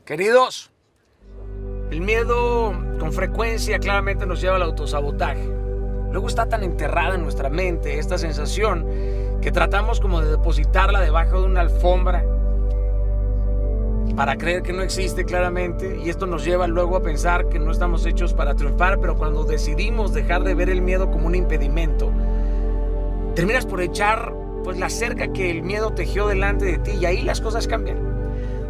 Queridos, el miedo con frecuencia claramente nos lleva al autosabotaje. Luego está tan enterrada en nuestra mente esta sensación que tratamos como de depositarla debajo de una alfombra para creer que no existe claramente, y esto nos lleva luego a pensar que no estamos hechos para triunfar. Pero cuando decidimos dejar de ver el miedo como un impedimento, terminas por echar la cerca que el miedo tejió delante de ti, y ahí las cosas cambian.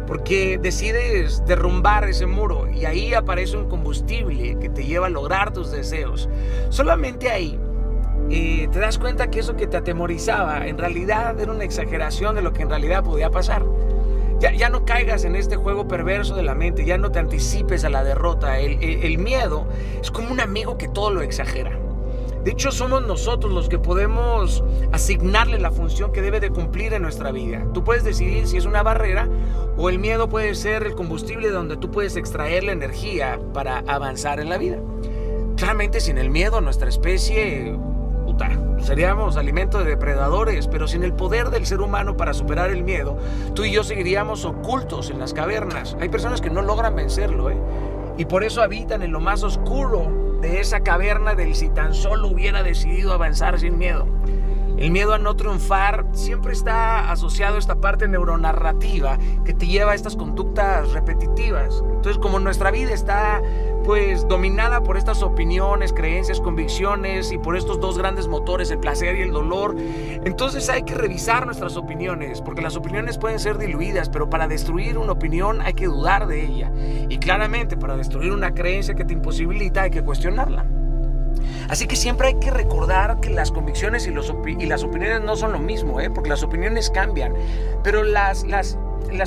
Porque decides derrumbar ese muro y ahí aparece un combustible que te lleva a lograr tus deseos. Solamente ahí te das cuenta que eso que te atemorizaba en realidad era una exageración de lo que en realidad podía pasar. Ya no caigas en este juego perverso de la mente, ya no te anticipes a la derrota. El miedo es como un amigo que todo lo exagera. De hecho, somos nosotros los que podemos asignarle la función que debe de cumplir en nuestra vida. Tú puedes decidir si es una barrera o el miedo puede ser el combustible donde tú puedes extraer la energía para avanzar en la vida. Claramente, sin el miedo, nuestra especie seríamos alimento de depredadores, pero sin el poder del ser humano para superar el miedo, tú y yo seguiríamos ocultos en las cavernas. Hay personas que no logran vencerlo, y por eso habitan en lo más oscuro de esa caverna del si tan solo hubiera decidido avanzar sin miedo. El miedo a no triunfar siempre está asociado a esta parte neuronarrativa que te lleva a estas conductas repetitivas. Entonces, como nuestra vida está dominada por estas opiniones, creencias, convicciones y por estos dos grandes motores, el placer y el dolor, entonces hay que revisar nuestras opiniones, porque las opiniones pueden ser diluidas, pero para destruir una opinión hay que dudar de ella, y claramente para destruir una creencia que te imposibilita hay que cuestionarla. Así que siempre hay que recordar que las convicciones y las opiniones no son lo mismo, porque las opiniones cambian, pero las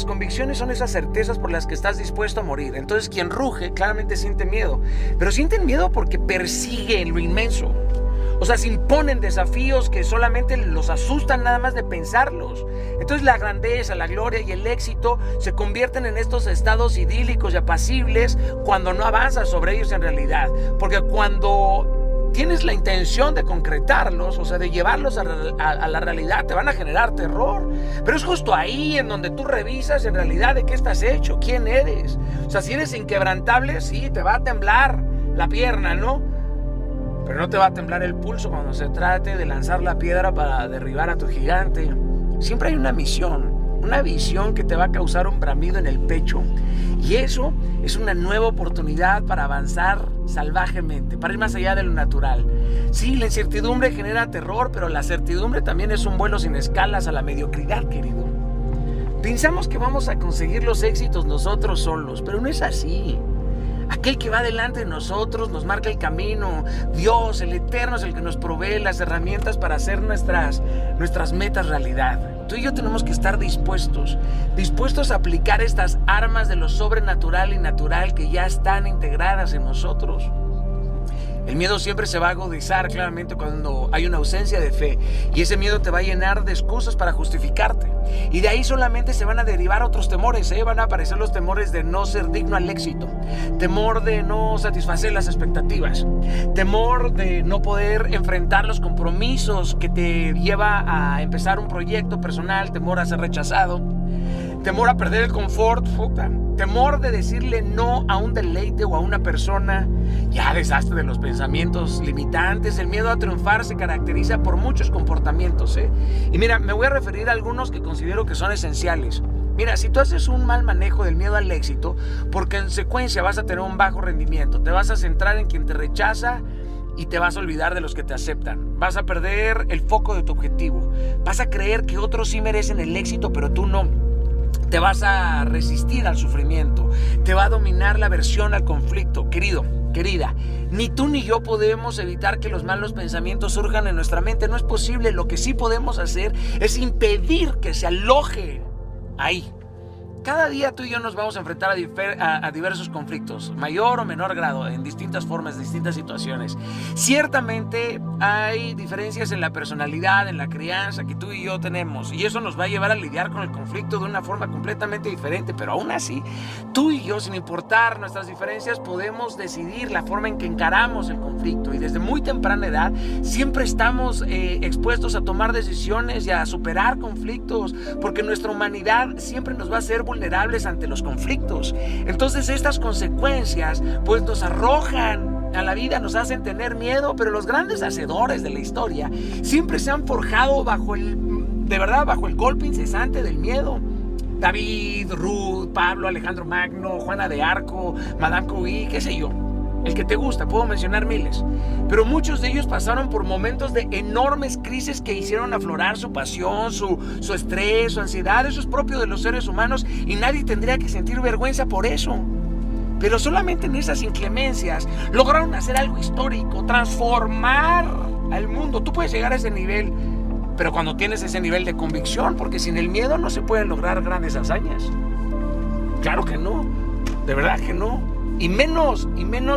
convicciones son esas certezas por las que estás dispuesto a morir. Entonces, quien ruge claramente siente miedo, pero sienten miedo porque persiguen lo inmenso. O sea, se imponen desafíos que solamente los asustan nada más de pensarlos. Entonces la grandeza, la gloria y el éxito se convierten en estos estados idílicos y apacibles cuando no avanzas sobre ellos en realidad. Porque cuando tienes la intención de concretarlos, o sea, de llevarlos a la realidad, te van a generar terror. Pero es justo ahí en donde tú revisas en realidad de qué estás hecho, quién eres. O sea, si eres inquebrantable, sí, te va a temblar la pierna, ¿no? Pero no te va a temblar el pulso cuando se trate de lanzar la piedra para derribar a tu gigante. Siempre hay una misión, una visión que te va a causar un bramido en el pecho. Y eso es una nueva oportunidad para avanzar salvajemente, para ir más allá de lo natural. Sí, la incertidumbre genera terror, pero la certidumbre también es un vuelo sin escalas a la mediocridad, querido. Pensamos que vamos a conseguir los éxitos nosotros solos, pero no es así. Aquel que va delante de nosotros nos marca el camino. Dios, el Eterno, es el que nos provee las herramientas para hacer nuestras metas realidad. Tú y yo tenemos que estar dispuestos a aplicar estas armas de lo sobrenatural y natural que ya están integradas en nosotros. El miedo siempre se va a agudizar claramente cuando hay una ausencia de fe, y ese miedo te va a llenar de excusas para justificarte, y de ahí solamente se van a derivar otros temores, van a aparecer los temores de no ser digno al éxito, temor de no satisfacer las expectativas, temor de no poder enfrentar los compromisos que te lleva a empezar un proyecto personal, temor a ser rechazado, temor a perder el confort, temor de decirle no a un deleite o a una persona. Ya deshazte de los pensamientos limitantes. El miedo a triunfar se caracteriza por muchos comportamientos, Y mira, me voy a referir a algunos que considero que son esenciales. Mira, si tú haces un mal manejo del miedo al éxito, por consecuencia vas a tener un bajo rendimiento. Te vas a centrar en quien te rechaza y te vas a olvidar de los que te aceptan. Vas a perder el foco de tu objetivo. Vas a creer que otros sí merecen el éxito, pero tú no. Te vas a resistir al sufrimiento. Te va a dominar la aversión al conflicto. Querido, querida, ni tú ni yo podemos evitar que los malos pensamientos surjan en nuestra mente. No es posible. Lo que sí podemos hacer es impedir que se aloje ahí. Cada día tú y yo nos vamos a enfrentar a diversos conflictos, mayor o menor grado, en distintas formas, distintas situaciones. Ciertamente hay diferencias en la personalidad, en la crianza que tú y yo tenemos, y eso nos va a llevar a lidiar con el conflicto de una forma completamente diferente, pero aún así, tú y yo, sin importar nuestras diferencias, podemos decidir la forma en que encaramos el conflicto, y desde muy temprana edad siempre estamos expuestos a tomar decisiones y a superar conflictos, porque nuestra humanidad siempre nos va a hacer vulnerables ante los conflictos. Entonces estas consecuencias pues nos arrojan a la vida, nos hacen tener miedo, pero los grandes hacedores de la historia siempre se han forjado bajo el golpe incesante del miedo. David, Ruth, Pablo, Alejandro Magno, Juana de Arco, Madame Curie, qué sé yo, el que te gusta, puedo mencionar miles, pero muchos de ellos pasaron por momentos de enormes crisis que hicieron aflorar su pasión, su estrés, su ansiedad. Eso es propio de los seres humanos y nadie tendría que sentir vergüenza por eso. Pero solamente en esas inclemencias lograron hacer algo histórico, transformar al mundo. Tú puedes llegar a ese nivel, pero cuando tienes ese nivel de convicción, porque sin el miedo no se pueden lograr grandes hazañas. Claro que no, de verdad que no. Y menos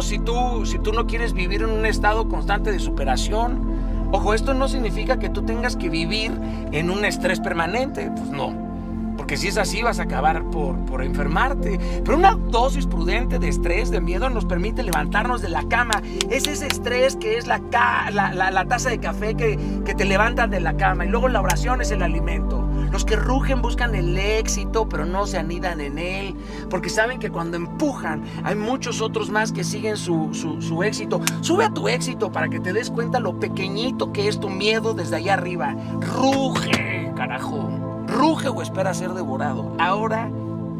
si tú no quieres vivir en un estado constante de superación. Ojo, esto no significa que tú tengas que vivir en un estrés permanente, pues no. Porque si es así vas a acabar por enfermarte. Pero una dosis prudente de estrés, de miedo, nos permite levantarnos de la cama. Es ese estrés que es la taza de café que te levanta de la cama. Y luego la oración es el alimento. Los que rugen buscan el éxito, pero no se anidan en él, porque saben que cuando empujan hay muchos otros más que siguen su éxito. Sube a tu éxito para que te des cuenta lo pequeñito que es tu miedo desde allá arriba. Ruge, carajo. Ruge o espera ser devorado ahora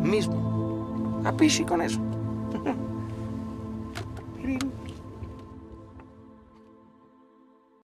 mismo. A pichi con eso.